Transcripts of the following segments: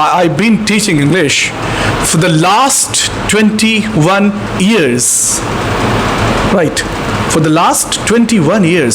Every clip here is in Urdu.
I've been teaching English for the last 21 years, right? For the last 21 years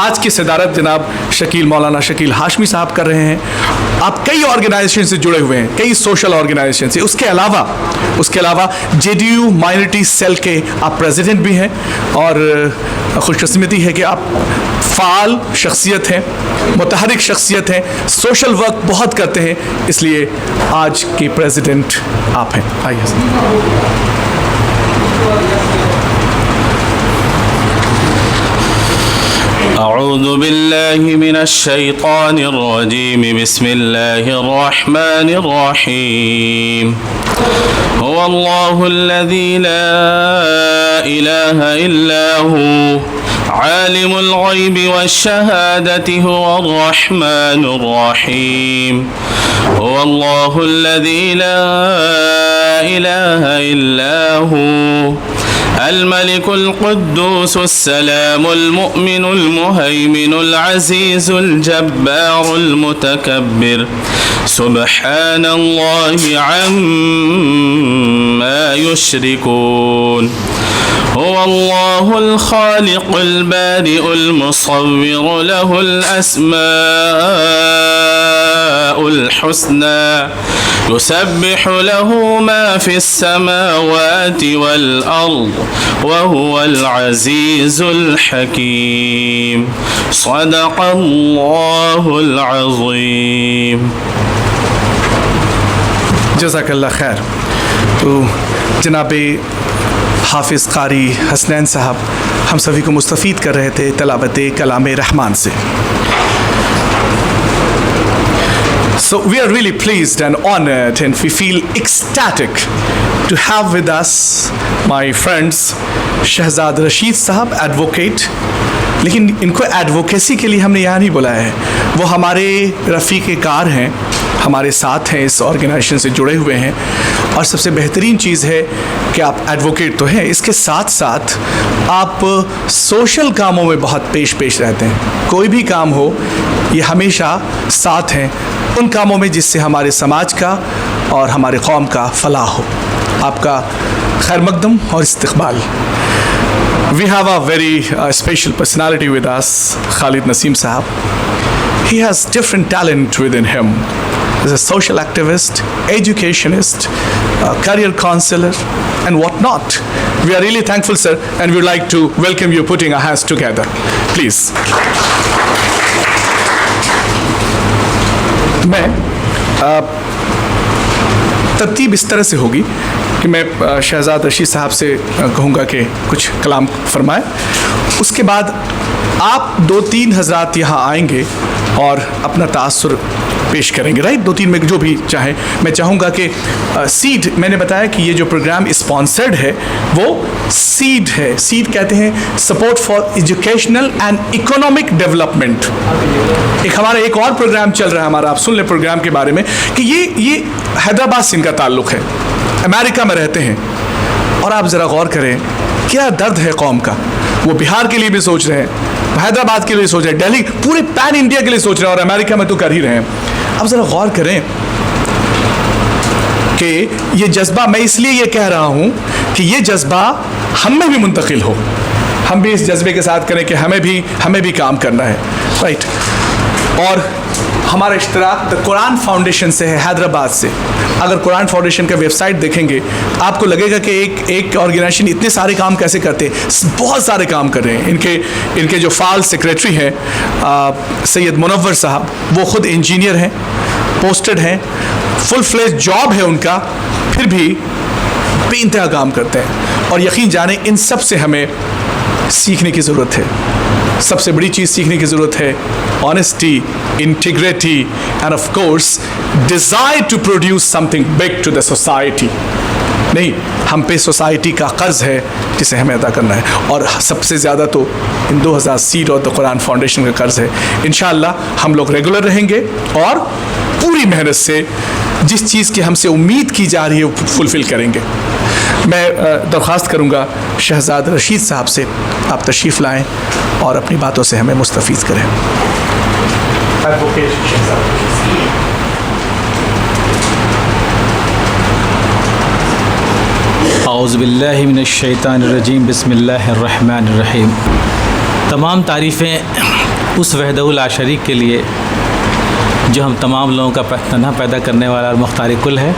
آج کی صدارت جناب شکیل مولانا شکیل ہاشمی صاحب کر رہے ہیں. آپ کئی آرگنائزیشن سے جڑے ہوئے ہیں, کئی سوشل آرگنائزیشن سے. اس کے علاوہ JDU مائنورٹی سیل کے آپ پریزیڈنٹ بھی ہیں, اور خوش قسمتی ہے کہ آپ فعال شخصیت ہیں, متحرک شخصیت ہیں, سوشل ورک بہت کرتے ہیں, اس لیے آج کے پریزیڈنٹ آپ ہیں. آئیے. أعوذ بالله من الشيطان الرجيم. بسم الله الرحمن الرحيم. هو الله الذي لا إله إلا هو عالم الغيب والشهادة هو الرحمن الرحيم. هو الله الذي لا إله إلا هو الملك القدوس السلام المؤمن المهيمن العزيز الجبار المتكبر سبحان الله عما يشركون. هو الله الخالق البارئ المصور له الأسماء الحسنى يسبح له ما في السماوات والأرض وهو العزيز الحكيم. صدق الله العظيم. جزاک اللہ خیر. تو جناب حافظ قاری حسنین صاحب ہم سبھی کو مستفید کر رہے تھے تلاوت کلام رحمان سے. So we are really pleased and honored and we feel ecstatic to have with us my friends Shahzad Rashid صاحب, ایڈوکیٹ. لیکن ان کو ایڈوکیسی کے لیے ہم نے یہاں نہیں بلایا ہے, وہ ہمارے رفیق کار ہیں, ہمارے ساتھ ہیں, اس آرگنائزیشن سے جڑے ہوئے ہیں. اور سب سے بہترین چیز ہے کہ آپ ایڈوکیٹ تو ہیں, اس کے ساتھ ساتھ آپ سوشل کاموں میں بہت پیش رہتے ہیں. کوئی بھی کام ہو یہ ہمیشہ ساتھ ہیں ان کاموں میں جس سے ہمارے سماج کا اور ہمارے قوم کا فلاح ہو. آپ کا خیر مقدم اور استقبال. We have a very special personality with us, Khalid Naseem Sahab. He has different talent within him. He's a social activist, educationist, career counselor, and whatnot. We are really thankful, sir, and we would like to welcome you, putting our hands together. Please. میں ترتیب اس طرح سے ہوگی کہ میں شہزاد رشید صاحب سے کہوں گا کہ کچھ کلام فرمائیں. اس کے بعد آپ 2-3 حضرات یہاں آئیں گے اور اپنا تاثر پیش کریں گے, رائٹ. 2-3 میں جو بھی چاہیں. میں چاہوں گا کہ سیڈ, میں نے بتایا کہ یہ جو پروگرام اسپانسرڈ ہے وہ سیڈ ہے. سیڈ کہتے ہیں support for educational and economic development. ہمارا ایک اور پروگرام چل رہا ہے ہمارا, آپ سن لیں پروگرام کے بارے میں, کہ یہ حیدرآباد سے ان کا تعلق ہے, امریکہ میں رہتے ہیں. اور آپ ذرا غور کریں کیا درد ہے قوم کا. وہ بہار کے لیے بھی سوچ رہے ہیں, حیدرآباد کے لیے سوچ رہے ہیں, دہلی, پورے پین انڈیا کے لیے سوچ رہے ہیں, اور امریکہ میں تو کر ہی رہے ہیں. اب ذرا غور کریں کہ یہ جذبہ, میں اس لیے یہ کہہ رہا ہوں کہ یہ جذبہ ہم میں بھی منتقل ہو, ہم بھی اس جذبے کے ساتھ کریں کہ ہمیں بھی کام کرنا ہے, رائٹ. اور ہمارا اشتراک قرآن فاؤنڈیشن سے ہے, حیدرآباد سے. اگر قرآن فاؤنڈیشن کا ویب سائٹ دیکھیں گے آپ کو لگے گا کہ ایک آرگنائزیشن اتنے سارے کام کیسے کرتے ہیں. بہت سارے کام کر رہے ہیں. ان کے جو فعال سیکریٹری ہیں سید منور صاحب, وہ خود انجینئر ہیں, پوسٹڈ ہیں, فل فلیج جاب ہے ان کا, پھر بھی بے انتہا کام کرتے ہیں. اور یقین جانیں ان سب سے ہمیں سیکھنے کی ضرورت ہے. سب سے بڑی چیز سیکھنے کی ضرورت ہے honesty, integrity, and of course desire to produce something big to the society. نہیں, ہم پہ سوسائٹی کا قرض ہے جسے ہمیں ادا کرنا ہے, اور سب سے زیادہ تو ان 2000 سیٹ اور قرآن فاؤنڈیشن کا قرض ہے. انشاءاللہ ہم لوگ ریگولر رہیں گے اور پوری محنت سے جس چیز کی ہم سے امید کی جا رہی ہے وہ فلفل کریں گے. میں درخواست کروں گا شہزاد رشید صاحب سے آپ تشریف لائیں اور اپنی باتوں سے ہمیں مستفیض کریں. اعوذ باللہ من الشیطان الرجیم. بسم اللہ الرحمن الرحیم. تمام تعریفیں اس وحدہ لا شریک کے لیے جو ہم تمام لوگوں کا تنہا پیدا کرنے والا اور مختار کل ہے،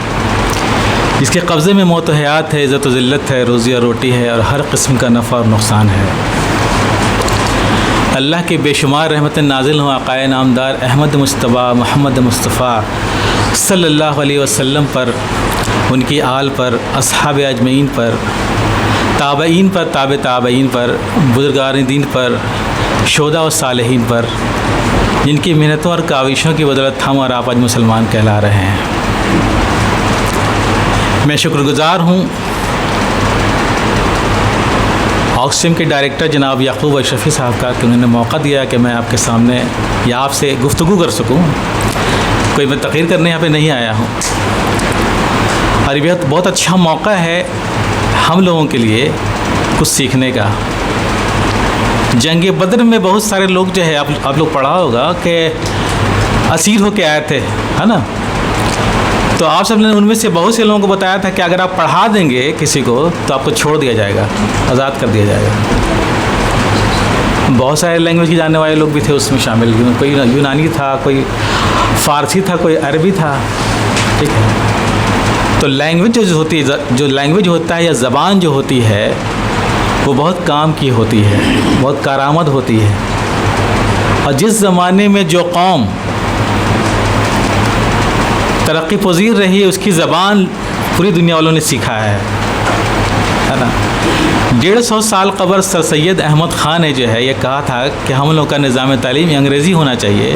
جس کے قبضے میں موت و حیات ہے، عزت و ذلت ہے، روزی اور روٹی ہے، اور ہر قسم کا نفع اور نقصان ہے۔ اللہ کے بے شمار رحمت نازل ہوں آقائے نامدار احمد مصطفیٰ محمد مصطفیٰ صلی اللہ علیہ وسلم پر، ان کی آل پر، اصحاب اجمعین پر، تابعین پر، تابع تابعین پر، بزرگان دین پر، شہداء و صالحین پر، جن کی محنتوں اور کاوشوں کی بدولت ہم اور آپ آج مسلمان کہلا رہے ہیں۔ میں شکر گزار ہوں آکسفیم کے ڈائریکٹر جناب یعقوب اشرفی صاحب کا کہ انہوں نے موقع دیا کہ میں آپ کے سامنے یا آپ سے گفتگو کر سکوں۔ کوئی میں تقریر کرنے یہاں پہ نہیں آیا ہوں، اور یہ بہت اچھا موقع ہے ہم لوگوں کے لیے کچھ سیکھنے کا۔ جنگ بدر میں بہت سارے لوگ جو ہے آپ لوگ پڑھا ہوگا کہ اسیر ہو کے آئے تھے، ہے نا؟ تو آپ سب نے ان میں سے بہت سے لوگوں کو بتایا تھا کہ اگر آپ پڑھا دیں گے کسی کو تو آپ کو چھوڑ دیا جائے گا، آزاد کر دیا جائے گا۔ بہت سارے لینگویج کے جاننے والے لوگ بھی تھے اس میں شامل، کوئی یونانی تھا، کوئی فارسی تھا، کوئی عربی تھا، ٹھیک ہے؟ تو لینگویج جو ہوتی ہے، جو لینگویج ہوتا ہے یا زبان جو ہوتی ہے وہ بہت کام کی ہوتی ہے، بہت کارآمد ہوتی ہے۔ اور جس زمانے میں جو قوم ترقی پذیر رہی ہے اس کی زبان پوری دنیا والوں نے سیکھا ہے نا؟ 150 سال قبل سر سید احمد خان نے جو ہے یہ کہا تھا کہ ہم لوگ کا نظام تعلیم انگریزی ہونا چاہیے،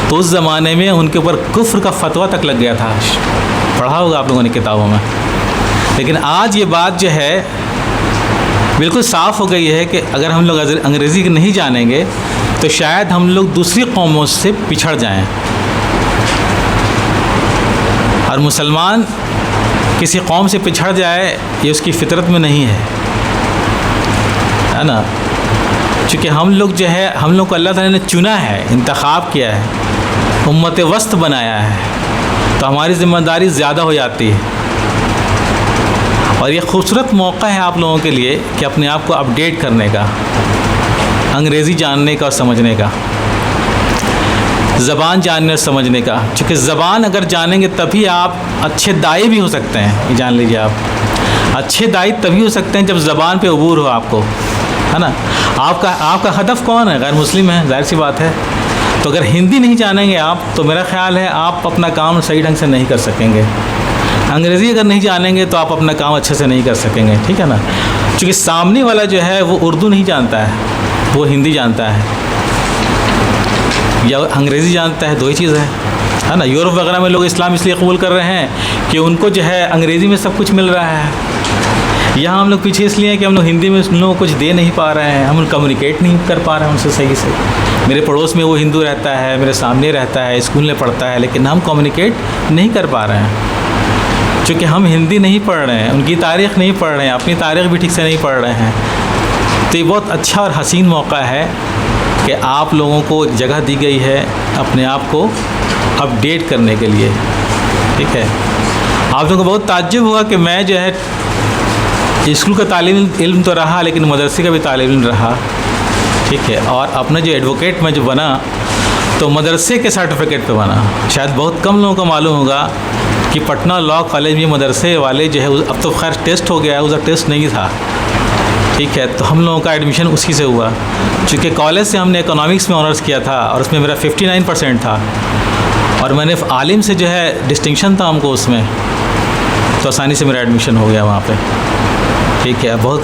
تو اس زمانے میں ان کے اوپر کفر کا فتویٰ تک لگ گیا تھا، پڑھا ہوگا آپ لوگوں نے کتابوں میں۔ لیکن آج یہ بات جو ہے بالکل صاف ہو گئی ہے کہ اگر ہم لوگ انگریزی نہیں جانیں گے تو شاید ہم لوگ دوسری قوموں سے پچھڑ جائیں، اور مسلمان کسی قوم سے پچھڑ جائے یہ اس کی فطرت میں نہیں ہے نا؟ چونکہ ہم لوگ جو ہے، ہم لوگ کو اللہ تعالیٰ نے چنا ہے، انتخاب کیا ہے، امت وسط بنایا ہے، تو ہماری ذمہ داری زیادہ ہو جاتی ہے۔ اور یہ خوبصورت موقع ہے آپ لوگوں کے لیے کہ اپنے آپ کو اپڈیٹ کرنے کا، انگریزی جاننے کا اور سمجھنے کا، زبان جاننے اور سمجھنے کا۔ چونکہ زبان اگر جانیں گے تبھی آپ اچھے داعی بھی ہو سکتے ہیں، یہ جان لیجیے۔ آپ اچھے داعی تبھی ہو سکتے ہیں جب زبان پہ عبور ہو آپ کو، ہے نا؟ آپ کا ہدف کون ہے؟ غیر مسلم ہے، ظاہر سی بات ہے۔ تو اگر ہندی نہیں جانیں گے آپ تو میرا خیال ہے آپ اپنا کام صحیح ڈھنگ سے نہیں کر سکیں گے۔ انگریزی اگر نہیں جانیں گے تو آپ اپنا کام اچھے سے نہیں کر سکیں گے، ٹھیک ہے نا؟ چونکہ سامنے والا جو ہے وہ اردو نہیں جانتا ہے، وہ ہندی جانتا ہے یا انگریزی جانتا ہے، دو ہی چیز ہے نا؟ یورپ وغیرہ میں لوگ اسلام اس لیے قبول کر رہے ہیں کہ ان کو جو ہے انگریزی میں سب کچھ مل رہا ہے۔ یہاں ہم لوگ پیچھے اس لیے ہیں کہ ہم لوگ ہندی میں ان لوگوں کو کچھ دے نہیں پا رہے ہیں، ہم کمیونیکیٹ نہیں کر پا رہے ہیں ان سے صحیح سے۔ میرے پڑوس میں وہ ہندو رہتا ہے، میرے سامنے رہتا ہے، اسکول میں پڑھتا ہے، لیکن ہم کمیونیکیٹ نہیں کر پا رہے ہیں چونکہ ہم ہندی نہیں پڑھ رہے ہیں، ان کی تاریخ نہیں پڑھ رہے ہیں، اپنی تاریخ بھی ٹھیک سے نہیں پڑھ رہے ہیں۔ تو یہ بہت اچھا اور حسین موقع ہے کہ آپ لوگوں کو جگہ دی گئی ہے اپنے آپ کو اپڈیٹ کرنے کے لیے، ٹھیک ہے؟ آپ لوگوں کو بہت تعجب ہوا کہ میں جو ہے اسکول کا طالب علم تو رہا لیکن مدرسے کا بھی طالب علم رہا، ٹھیک ہے؟ اور اپنا جو ایڈوکیٹ میں جو بنا تو مدرسے کے سرٹیفکیٹ پہ بنا۔ شاید بہت کم لوگوں کو معلوم ہوگا کہ پٹنہ لاء کالج میں مدرسے والے جو ہے، اب تو خیر ٹیسٹ ہو گیا ہے، اس وقت ٹیسٹ نہیں تھا، ٹھیک ہے؟ تو ہم لوگوں کا ایڈمیشن اسی سے ہوا، چونکہ کالج سے ہم نے اکنامکس میں آنرس کیا تھا اور اس میں میرا 59% تھا، اور میں نے عالم سے جو ہے ڈسٹنکشن تھا ہم کو اس میں، تو آسانی سے میرا ایڈمیشن ہو گیا وہاں پہ، ٹھیک ہے؟ بہت،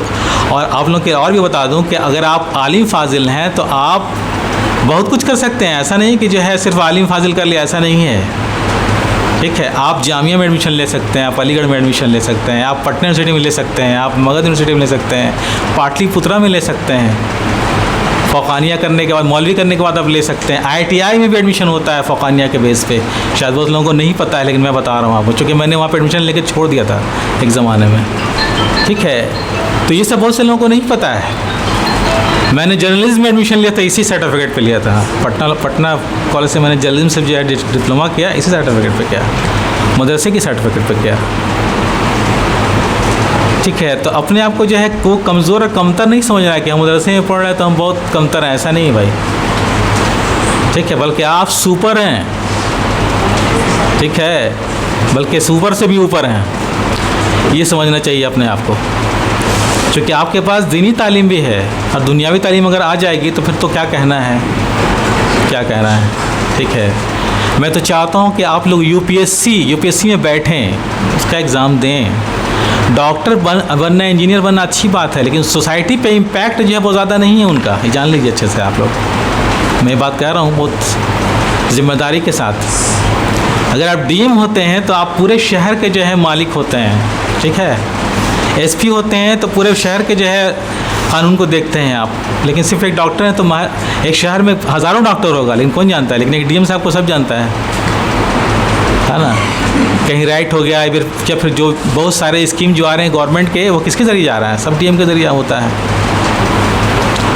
اور آپ لوگوں کے اور بھی بتا دوں کہ اگر آپ عالم فاضل ہیں تو آپ بہت کچھ کر سکتے ہیں، ایسا نہیں کہ جو ہے صرف عالم فاضل کر لیا، ایسا نہیں ہے، ٹھیک ہے؟ آپ جامعہ میں ایڈمیشن لے سکتے ہیں، آپ علی گڑھ میں ایڈمیشن لے سکتے ہیں، آپ پٹنہ یونیورسٹی میں لے سکتے ہیں، آپ مگدھ یونیورسٹی میں لے سکتے ہیں، پاٹلی پترا میں لے سکتے ہیں، فوقانیہ کرنے کے بعد، مولوی کرنے کے بعد آپ لے سکتے ہیں، ITI میں بھی ایڈمیشن ہوتا ہے فوقانیہ کے بیس پہ، شاید بہت لوگوں کو نہیں پتہ ہے لیکن میں بتا رہا ہوں آپ کو، چونکہ میں نے وہاں پہ ایڈمیشن لے کے چھوڑ دیا تھا ایک زمانے میں، ٹھیک ہے؟ تو یہ سب بہت سے لوگوں کو نہیں پتہ ہے۔ میں نے جرنلزم میں ایڈمیشن لیا تھا، اسی سرٹیفکیٹ پہ لیا تھا، پٹنہ کالج سے میں نے جرنلزم سے جو ہے ڈپلومہ کیا، اسی سرٹیفکیٹ پہ کیا، مدرسے کی سرٹیفکیٹ پہ کیا، ٹھیک ہے, تو اپنے آپ کو جو ہے وہ کمزور اور کمتر نہیں سمجھ رہا ہے کہ ہم مدرسے میں پڑھ رہے ہیں تو ہم بہت کمتر ہیں, ایسا نہیں ہے بھائی. ٹھیک ہے, بلکہ آپ سپر ہیں. ٹھیک ہے, بلکہ سپر سے بھی اوپر ہیں. یہ سمجھنا چاہیے اپنے آپ کو, چونکہ آپ کے پاس دینی تعلیم بھی ہے اور دنیاوی تعلیم اگر آ جائے گی تو پھر تو کیا کہنا ہے, کیا کہنا ہے. ٹھیک ہے, میں تو چاہتا ہوں کہ آپ لوگ یو پی ایس سی میں بیٹھیں, اس کا ایگزام دیں. ڈاکٹر بننا, انجینئر بننا اچھی بات ہے, لیکن سوسائٹی پہ امپیکٹ جو ہے بہت زیادہ نہیں ہے ان کا, یہ جان لیجیے اچھے سے آپ لوگ. میں بات کہہ رہا ہوں بہت ذمہ داری کے ساتھ. اگر آپ ڈی ایم ہوتے ہیں تو آپ پورے شہر کے جو ہے مالک ہوتے ہیں. ٹھیک ہے, ایس پی ہوتے ہیں تو پورے شہر کے جو ہے قانون کو دیکھتے ہیں آپ. لیکن صرف ایک ڈاکٹر ہیں تو ایک شہر میں ہزاروں ڈاکٹر ہوگا, لیکن کون جانتا ہے. لیکن ایک ڈی ایم صاحب کو سب جانتا ہے نا. کہیں رائٹ ہو گیا یا پھر جو بہت سارے اسکیم جو آ رہے ہیں گورنمنٹ کے, وہ کس کے ذریعے جا رہا ہے, سب ڈی ایم کے ذریعے ہوتا ہے.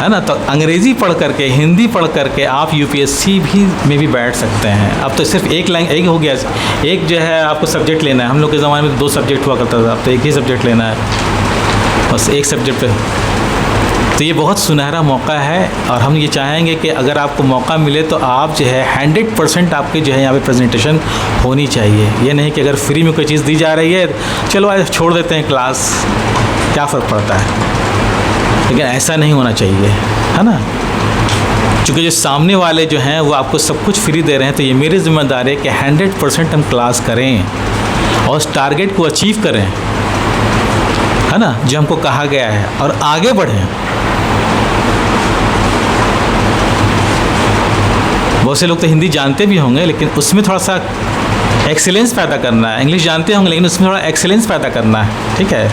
ہے نا. تو انگریزی پڑھ کر کے, ہندی پڑھ کر کے آپ یو پی ایس سی میں بھی بیٹھ سکتے ہیں. اب تو صرف ایک ہو گیا, ایک جو ہے آپ کو سبجیکٹ لینا ہے. ہم لوگ کے زمانے میں 2 سبجیکٹ ہوا کرتا تھا, اب تو ایک ہی سبجیکٹ لینا ہے بس, ایک سبجیکٹ پہ. تو یہ بہت سنہرا موقع ہے, اور ہم یہ چاہیں گے کہ اگر آپ کو موقع ملے تو آپ جو ہے 100% آپ کی جو ہے یہاں پہ پریزنٹیشن ہونی چاہیے. یہ نہیں کہ اگر فری میں کوئی چیز دی جا رہی ہے چلو آج چھوڑ دیتے ہیں کلاس, کیا فرق پڑتا ہے. لیکن ایسا نہیں ہونا چاہیے, ہے نا. چونکہ جو سامنے والے جو ہیں وہ آپ کو سب کچھ فری دے رہے ہیں, تو یہ میری ذمہ داری ہے کہ 100% ہم کلاس کریں اور اس ٹارگیٹ کو اچیو کریں, ہے نا, جو ہم کو کہا گیا ہے, اور آگے بڑھیں. بہت سے لوگ تو ہندی جانتے بھی ہوں گے, لیکن اس میں تھوڑا سا ایکسیلنس پیدا کرنا ہے. انگلش جانتے ہوں گے لیکن اس میں تھوڑا ایکسیلنس پیدا کرنا ہے. ٹھیک ہے,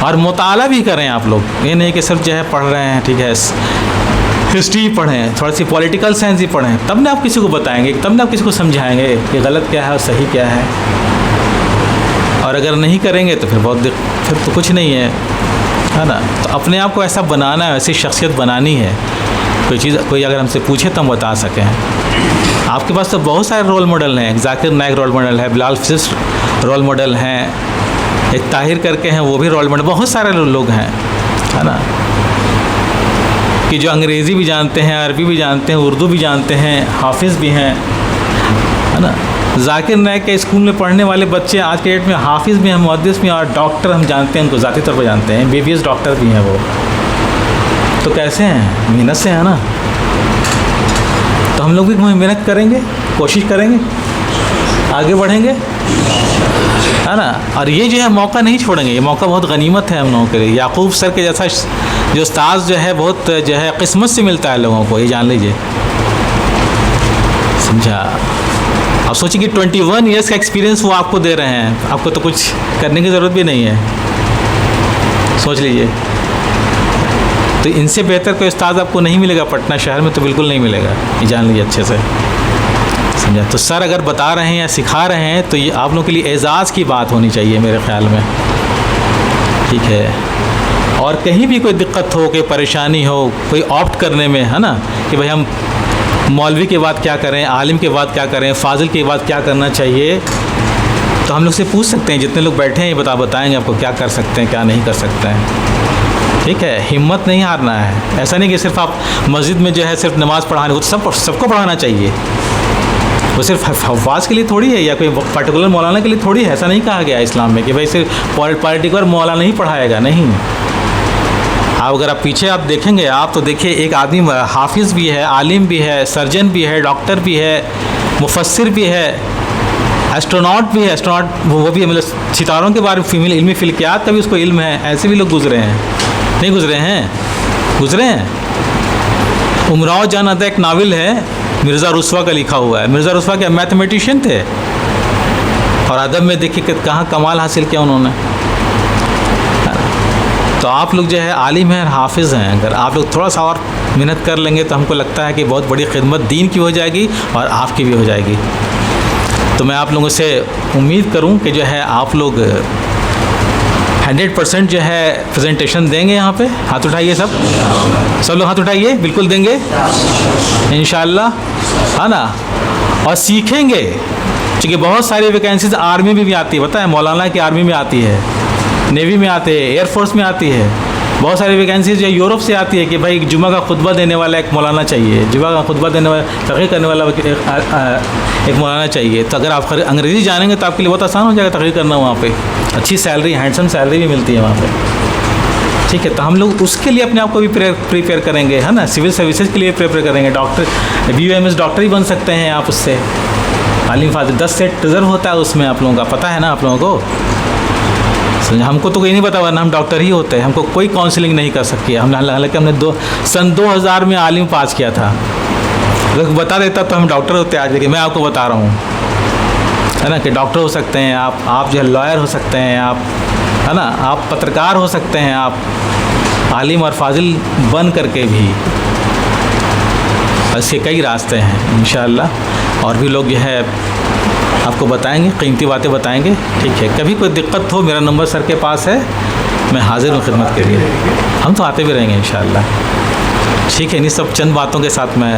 اور مطالعہ بھی کریں آپ لوگ. یہ نہیں کہ صرف جو ہے پڑھ رہے ہیں. ٹھیک ہے, ہسٹری پڑھیں, تھوڑا سی پولیٹیکل سائنس بھی پڑھیں, تب نہ آپ کسی کو بتائیں گے, تب نہ آپ کسی کو سمجھائیں گے کہ غلط کیا ہے اور صحیح کیا ہے. اور اگر نہیں کریں گے تو پھر تو کچھ نہیں ہے نا. تو اپنے آپ کو ایسا بنانا ہے, ایسی شخصیت بنانی ہے, کوئی اگر ہم سے پوچھے تو ہم بتا سکیں. آپ کے پاس تو بہت سارے رول ماڈل ہیں. ذاکر نائک رول ماڈل ہے, بلال فزس رول ماڈل ہیں, ایک طاہر کر کے ہیں وہ بھی رول ماڈل. بہت سارے لوگ ہیں, ہے نا, کہ جو انگریزی بھی جانتے ہیں, عربی بھی جانتے ہیں, اردو بھی جانتے ہیں, حافظ بھی ہیں, ہے نا. ذاکر نائک کے اسکول میں پڑھنے والے بچے آج کے ڈیٹ میں حافظ بھی ہیں, محدث بھی ہیں, اور ڈاکٹر ہم جانتے ہیں ان کو ذاتی طور پر جانتے ہیں, BBS ڈاکٹر بھی ہیں وہ. تو کیسے ہیں, محنت سے ہے نا. تو ہم لوگ بھی محنت کریں گے, کوشش کریں گے, آگے بڑھیں گے, ہے نا. اور یہ جو ہے موقع نہیں چھوڑیں گے, یہ موقع بہت غنیمت ہے ہم لوگوں کے لیے. یعقوب سر کے جیسا جو استاذ جو ہے بہت جو ہے قسمت سے ملتا ہے لوگوں کو, یہ جان لیجیے, سمجھا. آپ سوچیں کہ 21 ایئرس کا ایکسپیرینس وہ آپ کو دے رہے ہیں, آپ کو تو کچھ کرنے کی ضرورت بھی نہیں ہے, سوچ لیجیے. تو ان سے بہتر کوئی استاد آپ کو نہیں ملے گا پٹنہ شہر میں, تو بالکل نہیں ملے گا, یہ جان لیجیے اچھے سے, سمجھا. تو سر اگر بتا رہے ہیں یا سکھا رہے ہیں تو یہ آپ لوگوں کے لیے اعزاز کی بات ہونی چاہیے میرے خیال میں. ٹھیک ہے, اور کہیں بھی کوئی دقت ہو, کوئی پریشانی ہو, کوئی آپٹ کرنے میں, ہے نا, کہ بھائی ہم مولوی کے بعد کیا کریں, عالم کے بعد کیا کریں, فاضل کے بعد کیا کرنا چاہیے, تو ہم لوگ سے پوچھ سکتے ہیں. جتنے لوگ بیٹھے ہیں یہ بتائیں گے آپ کو کیا کر سکتے ہیں, کیا نہیں کر سکتے ہیں. ٹھیک ہے, ہمت نہیں ہارنا ہے. ایسا نہیں کہ صرف آپ مسجد میں جو ہے صرف نماز پڑھانے, وہ تو سب کو پڑھانا چاہیے. وہ صرف حفاظ کے لیے تھوڑی ہے, یا کوئی پرٹیکولر مولانا کے لیے تھوڑی ہے. ایسا نہیں کہا گیا اسلام میں کہ بھائی صرف پرٹیکولر مولانا نہیں پڑھائے گا, نہیں. اگر آپ پیچھے آپ دیکھیں گے, آپ تو دیکھیے ایک آدمی حافظ بھی ہے, عالم بھی ہے, سرجن بھی ہے, ڈاکٹر بھی ہے, مفسر بھی ہے, ایسٹروناٹ بھی ہے. ایسٹروناٹ وہ بھی مطلب ستاروں کے بارے میں علمی فلکیات کا بھی اس کو علم ہے. ایسے بھی لوگ گزرے ہیں, نہیں گزرے ہیں, گزرے ہیں. امراؤ جان ادا ایک ناول ہے, مرزا رسوا کا لکھا ہوا ہے. مرزا رسوا کے میتھمیٹیشین تھے, اور ادب میں دیکھیے کہ کہاں کمال حاصل کیا انہوں نے. تو آپ لوگ جو ہے عالم ہیں, حافظ ہیں. اگر آپ لوگ تھوڑا سا اور محنت کر لیں گے تو ہم کو لگتا ہے کہ بہت بڑی خدمت دین کی ہو جائے گی اور آپ کی بھی ہو جائے گی. تو میں آپ لوگوں سے امید کروں کہ جو ہے آپ لوگ 100% جو ہے پریزنٹیشن دیں گے یہاں پہ. ہاتھ اٹھائیے سب لوگ ہاتھ اٹھائیے. بالکل دیں گے انشاءاللہ, ہے نا. اور سیکھیں گے, چونکہ بہت ساری ویکینسیز آرمی میں بھی آتی ہے. پتہ ہے مولانا کی آرمی میں آتی ہے, نیوی میں آتے ہیں, ایئر فورس میں آتی ہے. بہت ساری ویکینسیز جو یورپ سے آتی ہے کہ بھائی جمعہ کا خطبہ دینے والا ایک مولانا چاہیے, جمعہ کا خطبہ دینے والا, تقریر کرنے والا ایک مولانا چاہیے. تو اگر آپ انگریزی جانیں گے تو آپ کے لیے بہت آسان ہو جائے گا تقریر کرنا وہاں پہ. اچھی سیلری, ہینڈسم سیلری بھی ملتی ہے وہاں پہ. ٹھیک ہے, تو ہم لوگ اس کے لیے اپنے آپ کو بھی پریپیئر کریں گے, ہے نا. سول سروسز کے لیے پریپیئر کریں گے. ڈاکٹر BUMS ڈاکٹر ہی بن سکتے ہیں آپ اس سے. عالم فاضل 10 سیٹ ریزرو ہوتا ہے اس میں, آپ لوگوں کا پتہ ہے نا آپ لوگوں کو. ہم کو تو کوئی نہیں پتا, ورنہ ہم ڈاکٹر ہی ہوتے ہیں. ہم کو کوئی کاؤنسلنگ نہیں کر سکتی. حالانکہ ہم نے سن 2000 میں عالم پاس کیا تھا. اگر بتا دیتا تو ہم ڈاکٹر ہوتے آج. لیکن میں آپ کو بتا رہا ہوں, ہے نا, کہ ڈاکٹر ہو سکتے ہیں آپ جو ہے لائر ہو سکتے ہیں آپ, ہے نا, آپ پترکار ہو سکتے ہیں آپ, عالم اور فاضل بن کر کے بھی. اس کے کئی راستے ہیں انشاءاللہ, اور بھی لوگ جو ہے آپ کو بتائیں گے, قیمتی باتیں بتائیں گے. ٹھیک ہے, کبھی کوئی دقت ہو میرا نمبر سر کے پاس ہے, میں حاضر ہوں خدمت کے لیے. ہم تو آتے بھی رہیں گے انشاءاللہ. ٹھیک ہے, انہیں سب چند باتوں کے ساتھ میں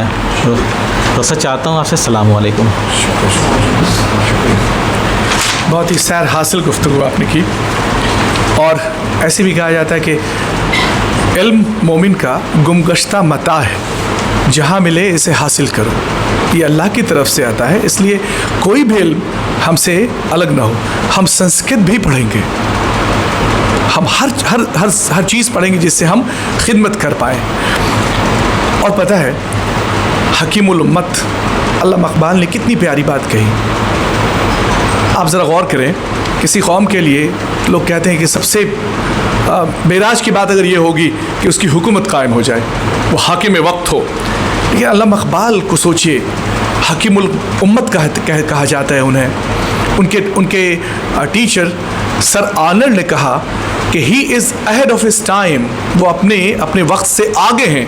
رخصت چاہتا ہوں آپ سے. السلام علیکم. بہت ہی سیر حاصل گفتگو آپ نے کی. اور ایسے بھی کہا جاتا ہے کہ علم مومن کا گمگشتہ متاع ہے, جہاں ملے اسے حاصل کرو. یہ اللہ کی طرف سے آتا ہے, اس لیے کوئی بھی علم ہم سے الگ نہ ہو. ہم سنسکرت بھی پڑھیں گے, ہم ہر چیز پڑھیں گے جس سے ہم خدمت کر پائیں. اور پتہ ہے حکیم الامت علامہ اقبال نے کتنی پیاری بات کہی. آپ ذرا غور کریں, کسی قوم کے لیے لوگ کہتے ہیں کہ سب سے بیراج کی بات اگر یہ ہوگی کہ اس کی حکومت قائم ہو جائے, وہ حاکم وقت ہو. لیکن علامہ اقبال کو سوچئے, حکیم الامت کہا جاتا ہے انہیں. ان کے ٹیچر سر آرنلڈ نے کہا کہ ہی از اہیڈ آف ہز ٹائم, وہ اپنے وقت سے آگے ہیں.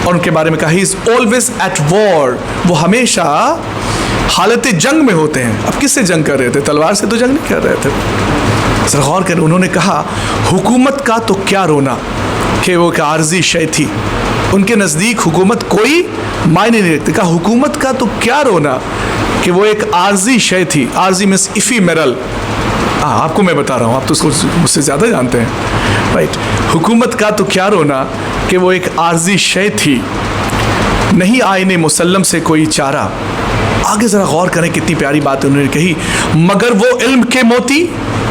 اور ان کے بارے میں کہا ہی از آلویز ایٹ وار, وہ ہمیشہ حالت جنگ میں ہوتے ہیں. اب کس سے جنگ کر رہے تھے؟ تلوار سے تو جنگ نہیں کر رہے تھے. ذرا غور کریں, انہوں نے کہا حکومت کا تو کیا رونا کہ وہ ایک عارضی شے تھی. ان کے نزدیک حکومت کوئی معنی نہیں رکھتی. کہا حکومت کا تو کیا رونا کہ وہ ایک عارضی شے تھی. عارضی مینس ایفیمیرل. آپ کو میں بتا رہا ہوں, آپ تو اس کو مجھ سے زیادہ جانتے ہیں, رائٹ. حکومت کا تو کیا رونا کہ وہ ایک عارضی شے تھی, نہیں آئین مسلم سے کوئی چارہ. آگے ذرا غور کریں کتنی پیاری بات انہوں نے کہی. مگر وہ علم کے موتی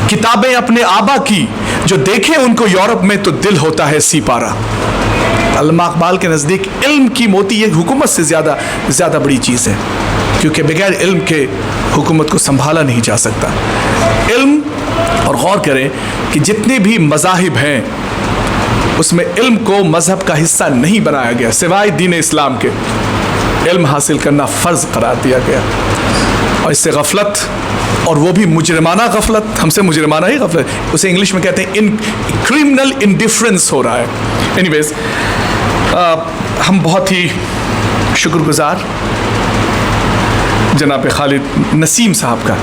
کتابیں اپنے آبا کی, جو دیکھیں ان کو یورپ میں تو دل ہوتا ہے سی پارا. علامہ اقبال کے نزدیک علم کی موتی یہ حکومت سے زیادہ بڑی چیز ہے, کیونکہ بغیر علم کے حکومت کو سنبھالا نہیں جا سکتا. علم, اور غور کریں کہ جتنے بھی مذاہب ہیں اس میں علم کو مذہب کا حصہ نہیں بنایا گیا, سوائے دین اسلام کے. علم حاصل کرنا فرض قرار دیا گیا, اور اس سے غفلت, اور وہ بھی مجرمانہ غفلت, ہم سے مجرمانہ ہی غفلت, اسے انگلش میں کہتے ہیں کرمنل انڈیفرنس ہو رہا ہے. اینی ویز, ہم بہت ہی شکر گزار جناب خالد نسیم صاحب کا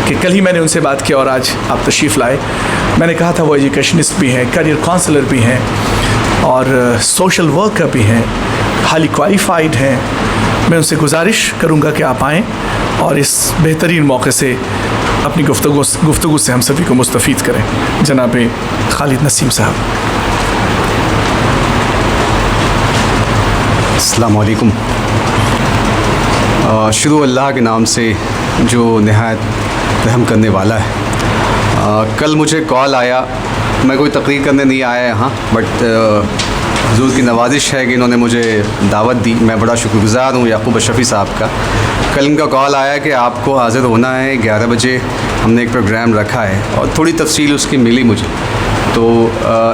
کہ کل ہی میں نے ان سے بات کیا اور آج آپ تشریف لائے. میں نے کہا تھا وہ ایجوکیشنسٹ بھی ہیں, کیریئر کاؤنسلر بھی ہیں, اور سوشل ورکر بھی ہیں, ہائی کوالیفائڈ ہیں. میں ان سے گزارش کروں گا کہ آپ آئیں اور اس بہترین موقع سے اپنی گفتگو سے ہم سبھی کو مستفید کریں. جناب خالد نسیم صاحب. السلام علیکم. شروع اللہ کے نام سے جو نہایت رحم کرنے والا ہے. کل مجھے کال آیا, میں کوئی تقریر کرنے نہیں آیا یہاں, بٹ حضور کی نوازش ہے کہ انہوں نے مجھے دعوت دی. میں بڑا شکر گزار ہوں یعقوب اشرفی صاحب کا. کل ان کا کال آیا کہ آپ کو حاضر ہونا ہے 11 بجے, ہم نے ایک پروگرام رکھا ہے, اور تھوڑی تفصیل اس کی ملی مجھے. تو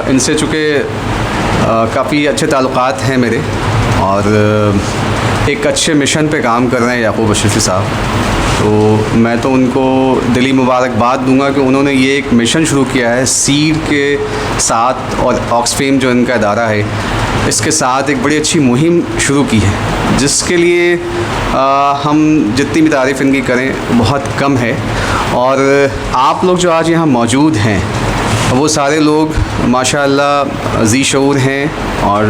ان سے چونکہ کافی اچھے تعلقات ہیں میرے, اور ایک اچھے مشن پہ کام کر رہے ہیں یعقوب اشرفی صاحب. تو میں تو ان کو دلی مبارکباد دوں گا کہ انہوں نے یہ ایک مشن شروع کیا ہے سیڈ کے ساتھ, اور آکسفیم جو ان کا ادارہ ہے اس کے ساتھ ایک بڑی اچھی مہم شروع کی ہے, جس کے لیے ہم جتنی بھی تعریف ان کی کریں بہت کم ہے. اور آپ لوگ جو آج یہاں موجود ہیں وہ سارے لوگ ماشاءاللہ ذی شعور ہیں اور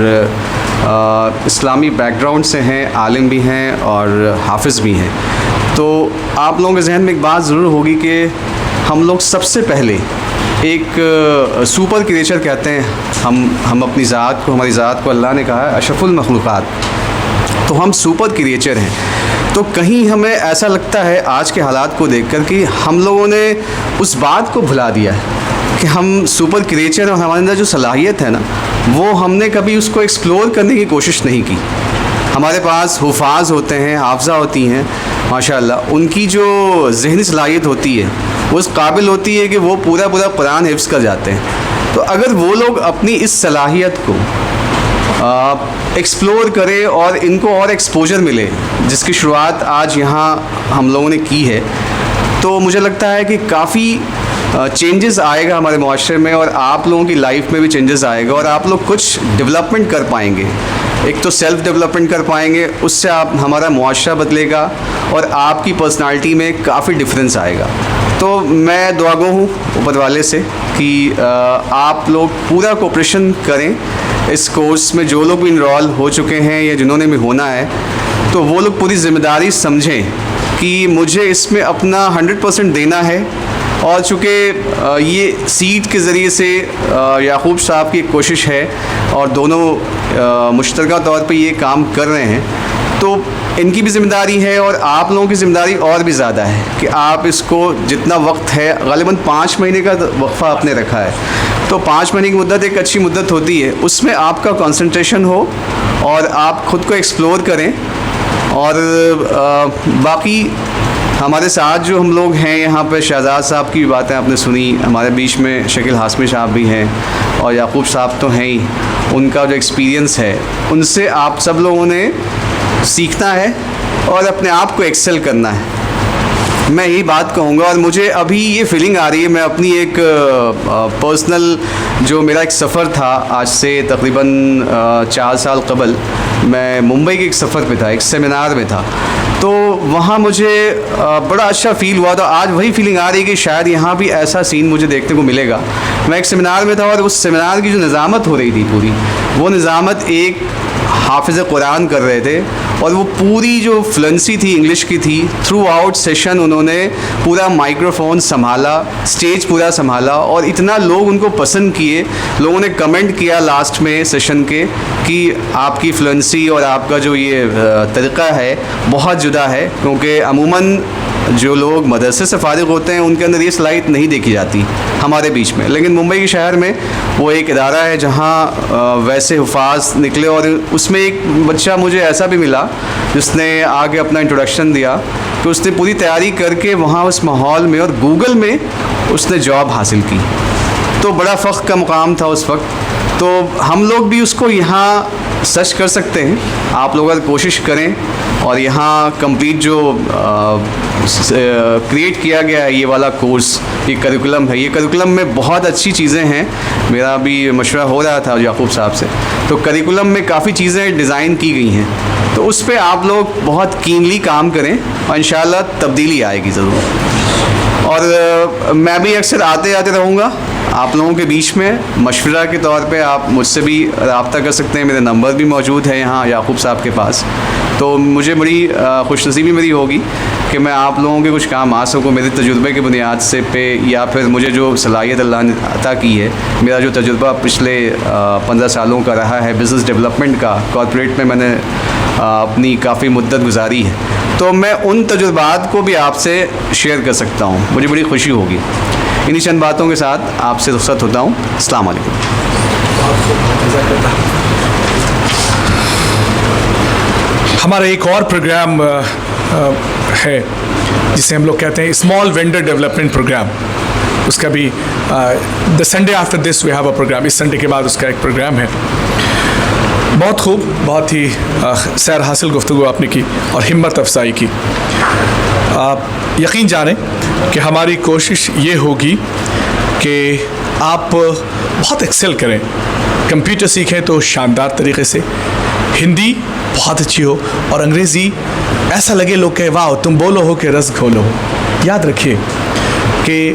اسلامی بیک گراؤنڈ سے ہیں، عالم بھی ہیں اور حافظ بھی ہیں. تو آپ لوگوں کے ذہن میں ایک بات ضرور ہوگی کہ ہم لوگ سب سے پہلے ایک سپر کریچر کہتے ہیں ہم اپنی ذات کو، ہماری ذات کو اللہ نے کہا ہے اشرف المخلوقات، تو ہم سپر کریچر ہیں. تو کہیں ہمیں ایسا لگتا ہے آج کے حالات کو دیکھ کر کہ ہم لوگوں نے اس بات کو بھلا دیا ہے کہ ہم سپر کریچر اور ہمارے اندر جو صلاحیت ہے نا وہ ہم نے کبھی اس کو ایکسپلور کرنے کی کوشش نہیں کی. ہمارے پاس حفاظ ہوتے ہیں، حافظہ ہوتی ہیں ماشاءاللہ، ان کی جو ذہنی صلاحیت ہوتی ہے وہ اس قابل ہوتی ہے کہ وہ پورا قرآن حفظ کر جاتے ہیں. تو اگر وہ لوگ اپنی اس صلاحیت کو ایکسپلور کرے اور ان کو اور ایکسپوجر ملے جس کی شروعات آج یہاں ہم لوگوں نے کی ہے، تو مجھے لگتا ہے کہ کافی چینجز آئے گا ہمارے معاشرے میں اور آپ لوگوں کی لائف میں بھی چینجز آئے گا اور آپ لوگ کچھ ڈیولپمنٹ کر پائیں گے. ایک تو سیلف ڈیولپمنٹ کر پائیں گے، اس سے ہمارا معاشرہ بدلے گا اور آپ کی پرسنالٹی میں کافی ڈفرینس آئے گا. تو میں دعا گو ہوں اوپر والے سے کہ آپ لوگ پورا کوپریشن کریں اس کورس میں. جو لوگ بھی انرول ہو چکے ہیں یا جنہوں نے بھی ہونا ہے تو وہ لوگ پوری ذمہ داری سمجھیں کہ مجھے اس میں اپنا 100% دینا ہے. اور چونکہ یہ سیٹ کے ذریعے سے یعقوب صاحب کی ایک کوشش ہے اور دونوں مشترکہ طور پہ یہ کام کر رہے ہیں، تو ان کی بھی ذمہ داری ہے اور آپ لوگوں کی ذمہ داری اور بھی زیادہ ہے کہ آپ اس کو جتنا وقت ہے، غالباً 5 مہینے کا وقفہ آپ نے رکھا ہے، تو 5 مہینے کی مدت ایک اچھی مدت ہوتی ہے، اس میں آپ کا کنسنٹریشن ہو اور آپ خود کو ایکسپلور کریں. اور باقی ہمارے ساتھ جو ہم لوگ ہیں یہاں پہ شہزاد صاحب کی بھی باتیں آپ نے سنی، ہمارے بیچ میں شکیل ہاشمی صاحب بھی ہیں اور یعقوب صاحب تو ہیں ہی، ان کا جو ایکسپیرینس ہے ان سے آپ سب لوگوں نے سیکھنا ہے اور اپنے آپ کو ایکسل کرنا ہے. میں یہی بات کہوں گا. اور مجھے ابھی یہ فیلنگ آ رہی ہے، میں اپنی ایک پرسنل جو میرا ایک سفر تھا آج سے تقریباً 4 سال قبل، میں ممبئی کے ایک سفر پہ تھا، ایک سیمینار میں تھا، تو وہاں مجھے بڑا اچھا فیل ہوا. تو آج وہی فیلنگ آ رہی ہے کہ شاید یہاں بھی ایسا سین مجھے دیکھنے کو ملے گا. میں ایک سیمینار میں تھا اور اس سیمینار کی جو نظامت ہو رہی تھی پوری، وہ نظامت ایک حافظ قرآن کر رہے تھے اور وہ پوری جو فلوئنسی تھی انگلش کی تھی، تھرو آؤٹ سیشن انہوں نے پورا مائکروفون سنبھالا، اسٹیج پورا سنبھالا اور اتنا لوگ ان کو پسند کیے. لوگوں نے کمنٹ کیا لاسٹ میں سیشن کے کہ آپ کی فلوئنسی اور آپ کا جو یہ طریقہ ہے بہت جدا ہے، کیونکہ عموماً جو لوگ مدرسے سے فارغ ہوتے ہیں ان کے اندر یہ صلاحیت نہیں دیکھی جاتی ہمارے بیچ میں. لیکن ممبئی کے شہر میں وہ ایک ادارہ ہے جہاں ویسے حفاظ نکلے اور اس میں ایک بچہ مجھے ایسا بھی ملا جس نے آگے اپنا انٹروڈکشن دیا کہ اس نے پوری تیاری کر کے وہاں اس ماحول میں اور گوگل میں اس نے جاب حاصل کی. تو بڑا فخر کا مقام تھا اس وقت. تو ہم لوگ بھی اس کو یہاں سرچ کر سکتے ہیں، آپ لوگ اگر کوشش کریں. اور یہاں کمپلیٹ جو کریٹ کیا گیا ہے یہ والا کورس، یہ کریکولم ہے، یہ کریکولم میں بہت اچھی چیزیں ہیں. میرا بھی مشورہ ہو رہا تھا یعقوب صاحب سے، تو کریکولم میں کافی چیزیں ڈیزائن کی گئی ہیں. تو اس پہ آپ لوگ بہت کینلی کام کریں اور انشاءاللہ تبدیلی آئے گی ضرور. اور میں بھی اکثر آتے رہوں گا آپ لوگوں کے بیچ میں. مشورہ کے طور پہ آپ مجھ سے بھی رابطہ کر سکتے ہیں، میرے نمبر بھی موجود ہے یہاں یعقوب صاحب کے پاس. تو مجھے بڑی خوش نصیبی میری ہوگی کہ میں آپ لوگوں کے کچھ کام آ سکوں میرے تجربے کی بنیاد سے پہ، یا پھر مجھے جو صلاحیت اللہ نے عطا کی ہے، میرا جو تجربہ پچھلے 15 سالوں کا رہا ہے بزنس ڈیولپمنٹ کا، کارپوریٹ میں نے اپنی کافی مدت گزاری ہے، تو میں ان تجربات کو بھی آپ سے شیئر کر سکتا ہوں. مجھے بڑی خوشی ہوگی. انہی چند باتوں کے ساتھ آپ سے رخصت ہوتا ہوں. السلام علیکم. ہمارا ایک اور پروگرام ہے جسے ہم لوگ کہتے ہیں اسمال وینڈر ڈیولپمنٹ پروگرام. اس کا بھی the Sunday after this we have a program. اس سنڈے کے بعد اس کا ایک پروگرام ہے. بہت خوب، بہت ہی سیر حاصل گفتگو آپ نے کی اور ہمت افزائی کی. آپ یقین جانیں کہ ہماری کوشش یہ ہوگی کہ آپ بہت ایکسل کریں. کمپیوٹر سیکھیں تو شاندار طریقے سے، ہندی بہت اچھی ہو اور انگریزی ایسا لگے لوگ کہ واہ تم بولو ہو کہ رس گھولو ہو. یاد رکھیے کہ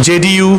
JDU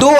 2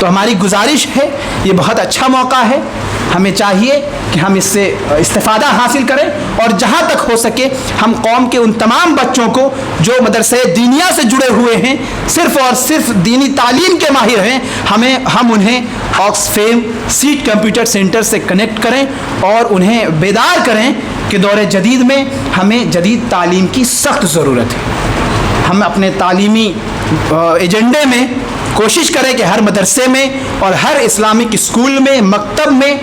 تو ہماری گزارش ہے یہ بہت اچھا موقع ہے, ہمیں چاہیے کہ ہم اس سے استفادہ حاصل کریں اور جہاں تک ہو سکے ہم قوم کے ان تمام بچوں کو جو مدرسہ دینیا سے جڑے ہوئے ہیں, صرف اور صرف دینی تعلیم کے ماہر ہیں, ہم انہیں آکسفیم سیٹ کمپیوٹر سینٹر سے کنیکٹ کریں اور انہیں بیدار کریں کہ دور جدید میں ہمیں جدید تعلیم کی سخت ضرورت ہے. ہم اپنے تعلیمی ایجنڈے میں کوشش کریں کہ ہر مدرسے میں اور ہر اسلامک اسکول میں, مکتب میں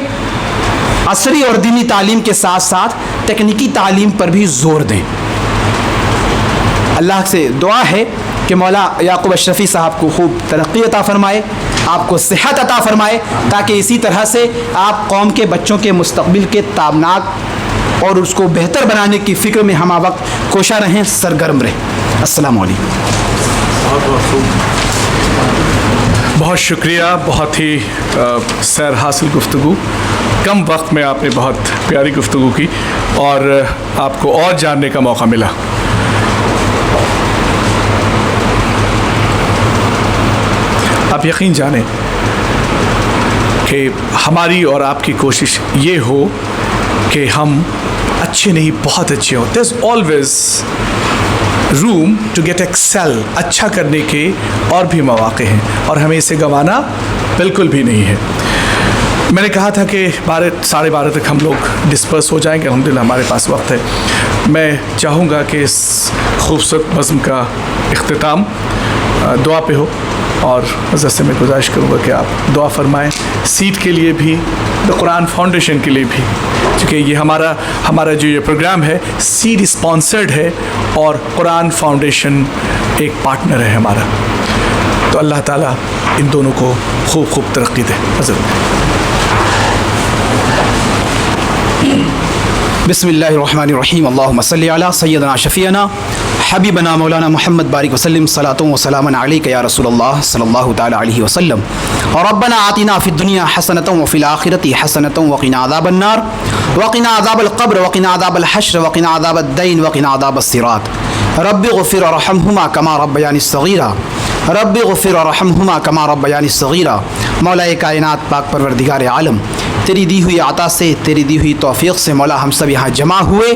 عصری اور دینی تعلیم کے ساتھ ساتھ تکنیکی تعلیم پر بھی زور دیں. اللہ سے دعا ہے کہ مولا یعقوب اشرفی صاحب کو خوب ترقی عطا فرمائے, آپ کو صحت عطا فرمائے, تاکہ اسی طرح سے آپ قوم کے بچوں کے مستقبل کے تابناک اور اس کو بہتر بنانے کی فکر میں ہمہ وقت کوشاں رہیں, سرگرم رہیں. السلام علیکم. بہت شکریہ, بہت ہی سیر حاصل گفتگو. کم وقت میں آپ نے بہت پیاری گفتگو کی اور آپ کو اور جاننے کا موقع ملا. آپ یقین جانیں کہ ہماری اور آپ کی کوشش یہ ہو کہ ہم اچھے نہیں بہت اچھے ہوں. There's always room to get excel, اچھا کرنے کے اور بھی مواقع ہیں اور ہمیں اسے گنوانا بالکل بھی نہیں ہے. میں نے کہا تھا کہ 12:30 تک ہم لوگ ڈسپرس ہو جائیں گے. الحمدللہ ہمارے پاس وقت ہے. میں چاہوں گا کہ اس خوبصورت بزم کا اختتام دعا پہ ہو اور حضرت سے میں گزارش کروں گا کہ آپ دعا فرمائیں سیٹ کے لیے بھی, قرآن فاؤنڈیشن کے لیے بھی, کیونکہ یہ ہمارا جو یہ پروگرام ہے سیٹ اسپانسرڈ ہے اور قرآن فاؤنڈیشن ایک پارٹنر ہے ہمارا. تو اللہ تعالیٰ ان دونوں کو خوب خوب ترقی دے. حضرت بسم اللہ الرحمن الرحیم. اللہم صلی علی سیدنا شفیعنا حبیبنا مولانا محمد بارک وسلم. صلاۃ و سلام علیک یا رسول اللہ صلی اللہ تعالی علیہ وسلم. ربنا آتنا فی الدنیا حسنۃ وفی الآخرۃ حسنۃ وقنا عذاب النار وقنا عذاب القبر وقنا عذاب الحشر وقنا عذاب الدین وقنا عذاب الصراط. رب اغفر ورحمہما کما ربیانی صغیرا. رب اغفر ورحمہما کما ربیانی صغیرا. مولا کائنات پاک پروردگار عالم, تیری دی ہوئی عطا سے, تیری دی ہوئی توفیق سے مولا ہم سب یہاں جمع ہوئے.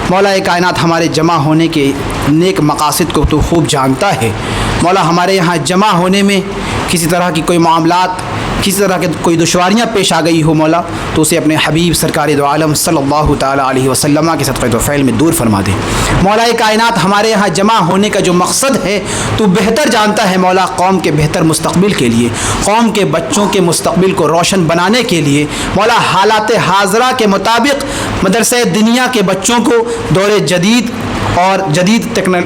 مولا کائنات ہمارے جمع ہونے کے نیک مقاصد کو تو خوب جانتا ہے. مولا ہمارے یہاں جمع ہونے میں کسی طرح کی کوئی معاملات, کسی طرح کے کوئی دشواریاں پیش آ گئی ہو مولا, تو اسے اپنے حبیب سرکار دو عالم صلی اللہ تعالیٰ علیہ وسلم کے صدقہ و فعل میں دور فرما دے. مولا کائنات ہمارے یہاں جمع ہونے کا جو مقصد ہے تو بہتر جانتا ہے مولا. قوم کے بہتر مستقبل کے لیے, قوم کے بچوں کے مستقبل کو روشن بنانے کے لیے مولا حالات حاضرہ کے مطابق مدرسہ دنیا کے بچوں کو دور جدید اور جدید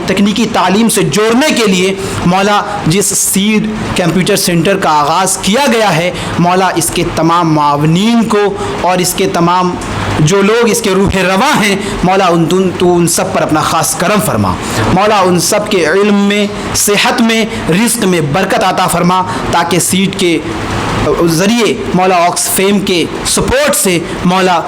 تکنیکی تعلیم سے جوڑنے کے لیے مولا جس سیڈ کمپیوٹر سینٹر کا آغاز کیا گیا ہے مولا, اس کے تمام معاونین کو اور اس کے تمام جو لوگ اس کے روح رواں ہیں مولا تو ان سب پر اپنا خاص کرم فرما. مولا ان سب کے علم میں, صحت میں, رزق میں برکت عطا فرما, تاکہ سیٹ کے ذریعے مولا آکسفیم کے سپورٹ سے مولا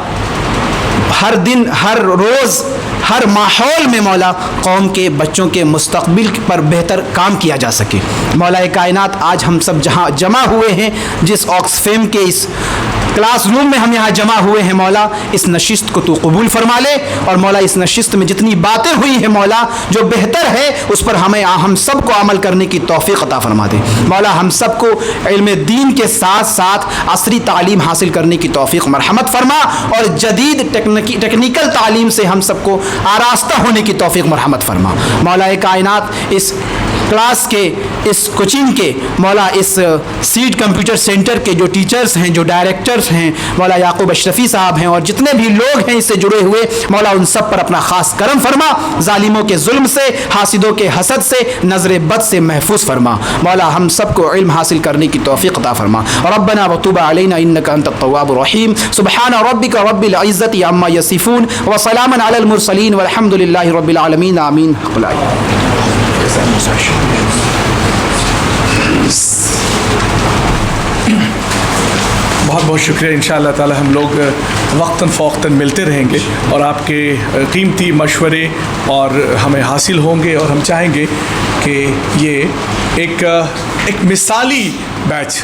ہر دن, ہر روز, ہر ماحول میں مولا قوم کے بچوں کے مستقبل پر بہتر کام کیا جا سکے. مولا کائنات آج ہم سب جہاں جمع ہوئے ہیں, جس آکسفیم کے اس کلاس روم میں ہم یہاں جمع ہوئے ہیں مولا, اس نشست کو تو قبول فرما لے اور مولا اس نشست میں جتنی باتیں ہوئی ہیں مولا جو بہتر ہے اس پر ہم سب کو عمل کرنے کی توفیق عطا فرما دے. مولا ہم سب کو علم دین کے ساتھ ساتھ عصری تعلیم حاصل کرنے کی توفیق مرحمت فرما اور جدید ٹیکنیکل تعلیم سے ہم سب کو آراستہ ہونے کی توفیق مرحمت فرما. مولا کائنات اس کلاس کے, اس کوچنگ کے مولا, اس سیڈ کمپیوٹر سینٹر کے جو ٹیچرز ہیں, جو ڈائریکٹرز ہیں مولا یعقوب اشرفی صاحب ہیں اور جتنے بھی لوگ ہیں اس سے جڑے ہوئے مولا ان سب پر اپنا خاص کرم فرما. ظالموں کے ظلم سے, حاسدوں کے حسد سے, نظر بد سے محفوظ فرما. مولا ہم سب کو علم حاصل کرنے کی توفیق عطا فرما. ربنا وتوب علینا انک انت التواب الرحیم. سبحان ربک رب العزت عما یصفون وسلام علی المرسلین والحمد للہ رب العالمین. آمین. بہت بہت شکریہ. انشاءاللہ تعالی ہم لوگ وقتاً فوقتاً ملتے رہیں گے اور آپ کے قیمتی مشورے اور ہمیں حاصل ہوں گے اور ہم چاہیں گے کہ یہ ایک مثالی بیچ